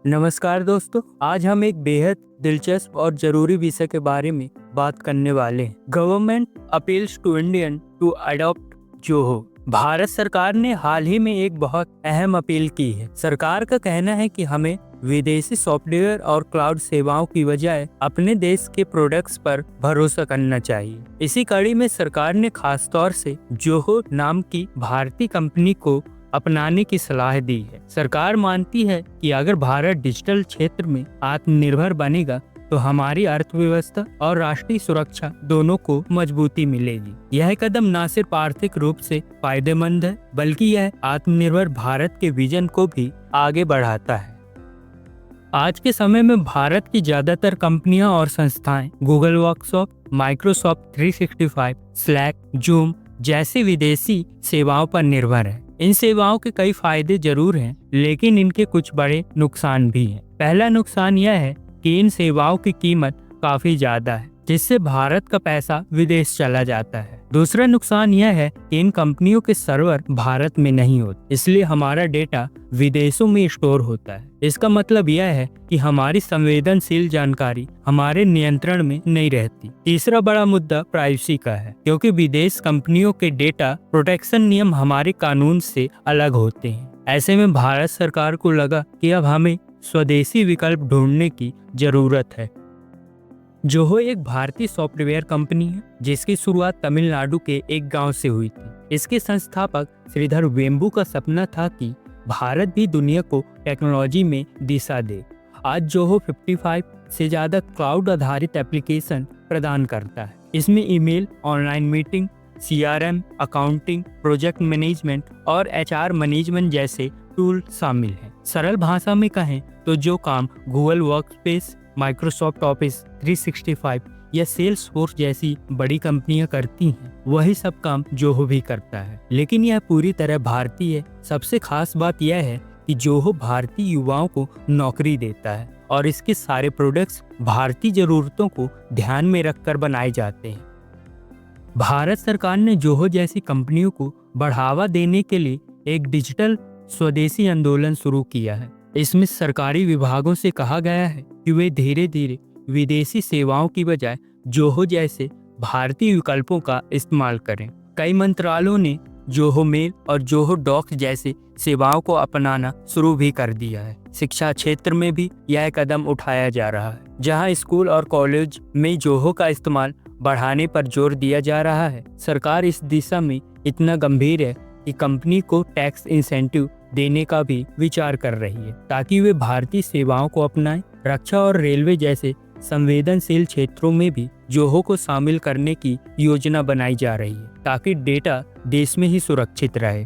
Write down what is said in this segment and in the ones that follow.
नमस्कार दोस्तों, आज हम एक बेहद दिलचस्प और जरूरी विषय के बारे में बात करने वाले हैं। Government appeals to Indian to adopt Zoho. Bharat सरकार ने हाल ही में एक बहुत अहम अपील की है। सरकार का कहना है कि हमें विदेशी सॉफ्टवेयर और क्लाउड सेवाओं की बजाय अपने देश के प्रोडक्ट्स पर भरोसा करना चाहिए। इसी कड़ी में सरकार ने खास तौर से जोहो नाम की भारतीय कंपनी को अपनाने की सलाह दी है। सरकार मानती है कि अगर भारत डिजिटल क्षेत्र में आत्मनिर्भर बनेगा तो हमारी अर्थव्यवस्था और राष्ट्रीय सुरक्षा दोनों को मजबूती मिलेगी। यह कदम न सिर्फ आर्थिक रूप से फायदेमंद है, बल्कि यह आत्मनिर्भर भारत के विजन को भी आगे बढ़ाता है। आज के समय में भारत की ज्यादातर कंपनियां और संस्थाएं Google workshop, Microsoft 365, slack, zoom जैसी विदेशी सेवाओं पर निर्भर है। इन सेवाओं के कई फायदे जरूर हैं, लेकिन इनके कुछ बड़े नुकसान भी हैं। पहला नुकसान यह है कि इन सेवाओं की कीमत काफी ज्यादा है, जिससे भारत का पैसा विदेश चला जाता है। दूसरा नुकसान यह है कि इन कंपनियों के सर्वर भारत में नहीं होते, इसलिए हमारा डेटा विदेशों में स्टोर होता है। इसका मतलब यह है कि हमारी संवेदनशील जानकारी हमारे नियंत्रण में नहीं रहती। तीसरा बड़ा मुद्दा प्राइवेसी का है, क्योंकि विदेश कंपनियों के डेटा प्रोटेक्शन नियम हमारे कानून से अलग होते हैं। ऐसे में भारत सरकार को लगा कि अब हमें स्वदेशी विकल्प ढूंढने की जरूरत है। जोहो एक भारतीय सॉफ्टवेयर कंपनी है, जिसकी शुरुआत तमिलनाडु के एक गांव से हुई थी। इसके संस्थापक श्रीधर वेम्बू का सपना था कि भारत भी दुनिया को टेक्नोलॉजी में दिशा दे। आज जोहो 55 से ज्यादा क्लाउड आधारित एप्लीकेशन प्रदान करता है। इसमें email, online meeting, CRM, accounting, project management और HR मैनेजमेंट जैसे टूल शामिल हैं। सरल भाषा में कहें तो जो काम गूगल वर्कस्पेस, माइक्रोसॉफ्ट ऑफिस 365 या सेल्सफोर्स जैसी बड़ी कंपनियां करती हैं, वही सब काम जोहो भी करता है। लेकिन यह पूरी तरह भारतीय है। सबसे खास बात यह है कि जोहो भारतीय युवाओं को नौकरी देता है और इसके सारे प्रोडक्ट्स भारतीय जरूरतों को ध्यान में रखकर बनाए जाते हैं। भारत सरकार ने जोहो जैसी कंपनियों को बढ़ावा देने के लिए एक डिजिटल स्वदेशी आंदोलन शुरू किया है। इसमें सरकारी विभागों से कहा गया है कि वे धीरे धीरे विदेशी सेवाओं की बजाय जोहो जैसे भारतीय विकल्पों का इस्तेमाल करें। कई मंत्रालयों ने जोहो मेल और जोहो डॉक्स जैसे सेवाओं को अपनाना शुरू भी कर दिया है। शिक्षा क्षेत्र में भी यह कदम उठाया जा रहा है, जहां स्कूल और कॉलेज में जोहो का इस्तेमाल बढ़ाने पर जोर दिया जा रहा है। सरकार इस दिशा में इतना गंभीर है कि कंपनी को टैक्स इंसेंटिव देने का भी विचार कर रही है, ताकि वे भारतीय सेवाओं को अपनाएं। रक्षा और रेलवे जैसे संवेदनशील क्षेत्रों में भी जोहो को शामिल करने की योजना बनाई जा रही है, ताकि डेटा देश में ही सुरक्षित रहे।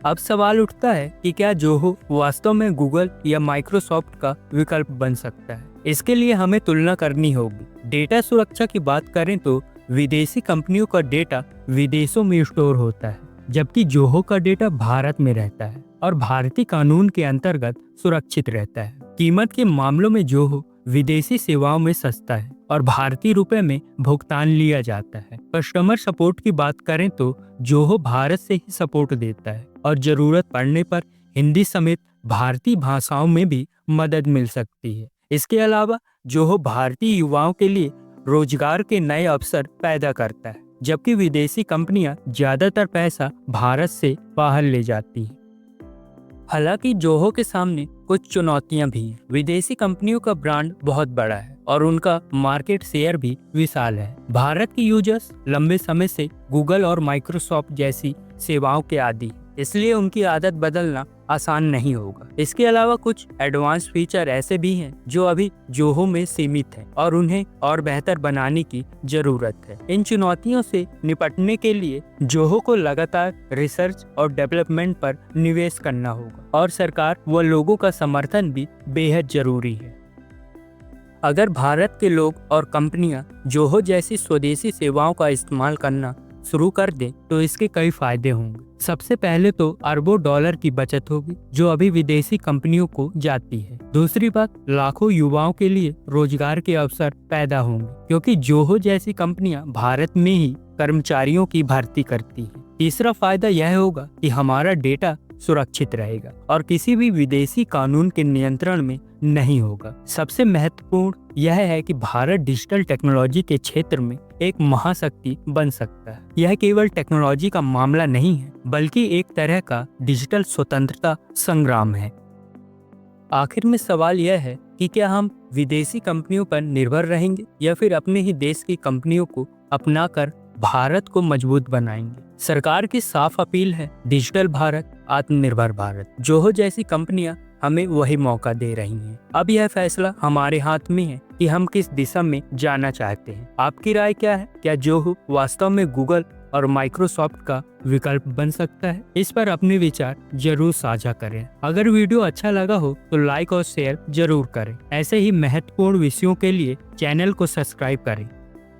अब सवाल उठता है कि क्या जोहो वास्तव में गूगल या माइक्रोसॉफ्ट का विकल्प बन सकता है? इसके लिए हमें तुलना करनी होगी। डेटा सुरक्षा की बात करें तो विदेशी कंपनियों का डेटा विदेशों में स्टोर होता है, जबकि जोहो का डेटा भारत में रहता है और भारतीय कानून के अंतर्गत सुरक्षित रहता है। कीमत के मामलों में जोहो विदेशी सेवाओं में सस्ता है और भारतीय रुपए में भुगतान लिया जाता है। कस्टमर सपोर्ट की बात करें तो जोहो भारत से ही सपोर्ट देता है और जरूरत पड़ने पर हिंदी समेत भारतीय भाषाओं में भी मदद मिल सकती है। इसके अलावा जोहो भारतीय युवाओं के लिए रोजगार के नए अवसर पैदा करता है, जबकि विदेशी कंपनियां ज्यादातर पैसा भारत से बाहर ले जाती हैं। हालांकि जोहो के सामने कुछ चुनौतियां भी हैं। विदेशी कंपनियों का ब्रांड बहुत बड़ा है और उनका मार्केट शेयर भी विशाल है। भारत के यूजर्स लंबे समय से गूगल और माइक्रोसॉफ्ट जैसी सेवाओं के आदी, इसलिए उनकी आदत बदलना आसान नहीं होगा। इसके अलावा कुछ एडवांस फीचर ऐसे भी हैं जो अभी जोहो में सीमित हैं और उन्हें और बेहतर बनाने की जरूरत है। इन चुनौतियों से निपटने के लिए जोहो को लगातार रिसर्च और डेवलपमेंट पर निवेश करना होगा और सरकार व लोगों का समर्थन भी बेहद जरूरी है। अगर भारत के लोग और कंपनियां जोहो जैसी स्वदेशी सेवाओं का इस्तेमाल करना शुरू कर दें तो इसके कई फायदे होंगे। सबसे पहले तो अरबों डॉलर की बचत होगी जो अभी विदेशी कंपनियों को जाती है। दूसरी बात, लाखों युवाओं के लिए रोजगार के अवसर पैदा होंगे, क्योंकि जोहो जैसी कंपनियां भारत में ही कर्मचारियों की भर्ती करती है। तीसरा फायदा यह होगा कि हमारा डेटा सुरक्षित रहेगा और किसी भी विदेशी कानून के नियंत्रण में नहीं होगा। सबसे महत्वपूर्ण यह है कि भारत डिजिटल टेक्नोलॉजी के क्षेत्र में एक महाशक्ति बन सकता है। यह केवल टेक्नोलॉजी का मामला नहीं है, बल्कि एक तरह का डिजिटल स्वतंत्रता संग्राम है। आखिर में सवाल यह है कि क्या हम विदेशी कंपनियों पर निर्भर रहेंगे या फिर अपने ही देश की कंपनियों को अपनाकर भारत को मजबूत बनाएंगे। सरकार की साफ अपील है, डिजिटल भारत, आत्मनिर्भर भारत। जोहो जैसी कंपनियां हमें वही मौका दे रही हैं। अब यह फैसला हमारे हाथ में है कि हम किस दिशा में जाना चाहते हैं। आपकी राय क्या है? क्या जोहो वास्तव में गूगल और माइक्रोसॉफ्ट का विकल्प बन सकता है? इस पर अपने विचार जरूर साझा करें। अगर वीडियो अच्छा लगा हो तो लाइक और शेयर जरूर करें। ऐसे ही महत्वपूर्ण विषयों के लिए चैनल को सब्सक्राइब करें।